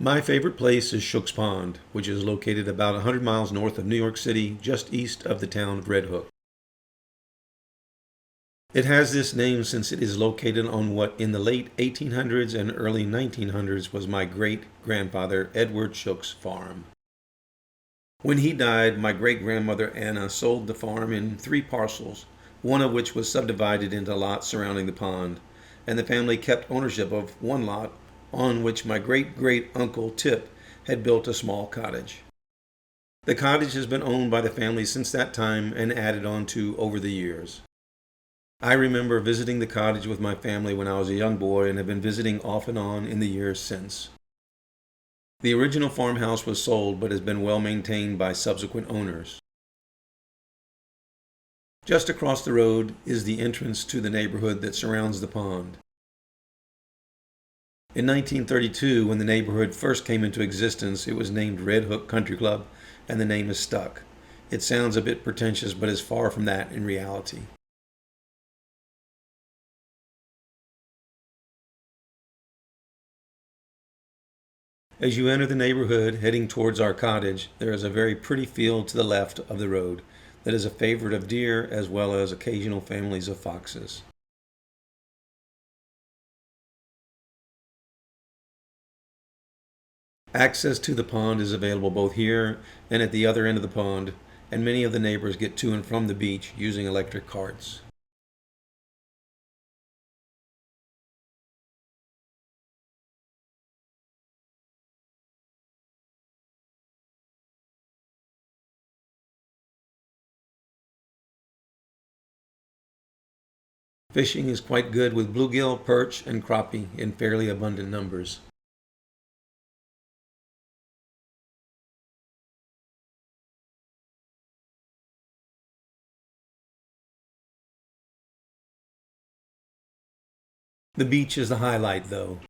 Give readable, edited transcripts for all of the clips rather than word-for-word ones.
My favorite place is Shook's Pond, which is located about 100 miles north of New York City, just east of the town of Red Hook. It has this name since it is located on what in the late 1800s and early 1900s was my great-grandfather Edward Shook's farm. When he died, my great-grandmother Anna sold the farm in 3 parcels, one of which was subdivided into lots surrounding the pond, and the family kept ownership of one lot on which my great-great-uncle Tip had built a small cottage. The cottage has been owned by the family since that time and added on to over the years. I remember visiting the cottage with my family when I was a young boy and have been visiting off and on in the years since. The original farmhouse was sold but has been well maintained by subsequent owners. Just across the road is the entrance to the neighborhood that surrounds the pond. In 1932, when the neighborhood first came into existence, it was named Red Hook Country Club, and the name has stuck. It sounds a bit pretentious, but is far from that in reality. As you enter the neighborhood, heading towards our cottage, there is a very pretty field to the left of the road that is a favorite of deer as well as occasional families of foxes. Access to the pond is available both here and at the other end of the pond, and many of the neighbors get to and from the beach using electric carts. Fishing is quite good with bluegill, perch, and crappie in fairly abundant numbers. The beach is the highlight, though.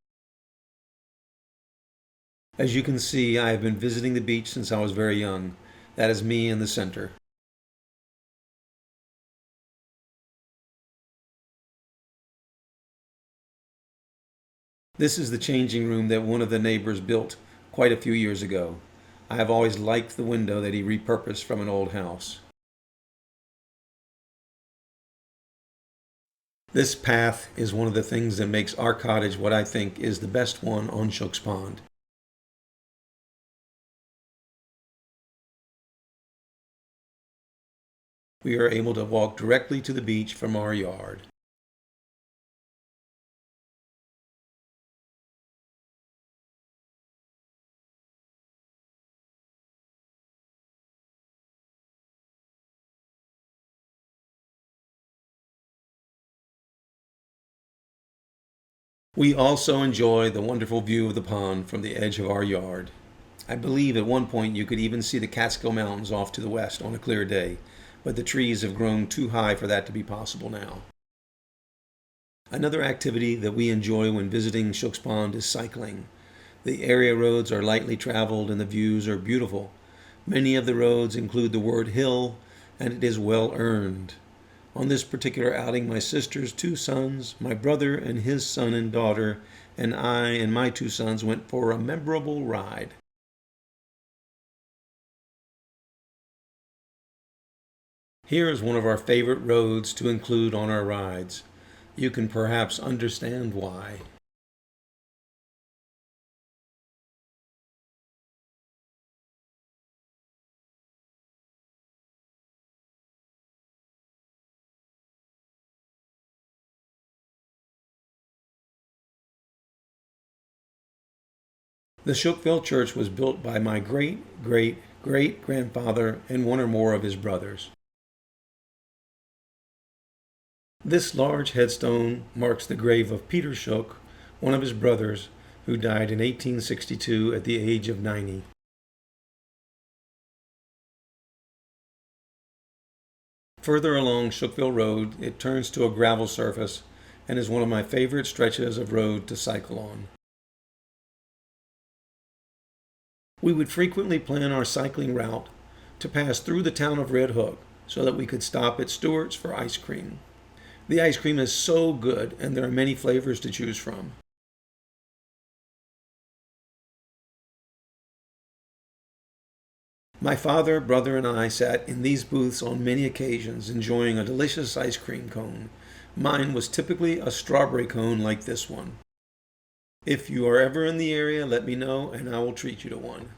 As you can see, I have been visiting the beach since I was very young. That is me in the center. This is the changing room that one of the neighbors built quite a few years ago. I have always liked the window that he repurposed from an old house. This path is one of the things that makes our cottage what I think is the best one on Shook's Pond. We are able to walk directly to the beach from our yard. We also enjoy the wonderful view of the pond from the edge of our yard. I believe at one point you could even see the Catskill Mountains off to the west on a clear day, but the trees have grown too high for that to be possible now. Another activity that we enjoy when visiting Shook's Pond is cycling. The area roads are lightly traveled and the views are beautiful. Many of the roads include the word hill, and it is well earned. On this particular outing, my sister's 2 sons, my brother and his son and daughter, and I and my 2 sons went for a memorable ride. Here is one of our favorite roads to include on our rides. You can perhaps understand why. The Shookville Church was built by my great-great-great-grandfather and one or more of his brothers. This large headstone marks the grave of Peter Shook, one of his brothers, who died in 1862 at the age of 90. Further along Shookville Road, it turns to a gravel surface and is one of my favorite stretches of road to cycle on. We would frequently plan our cycling route to pass through the town of Red Hook so that we could stop at Stewart's for ice cream. The ice cream is so good, and there are many flavors to choose from. My father, brother, and I sat in these booths on many occasions enjoying a delicious ice cream cone. Mine was typically a strawberry cone like this one. If you are ever in the area, let me know and I will treat you to one.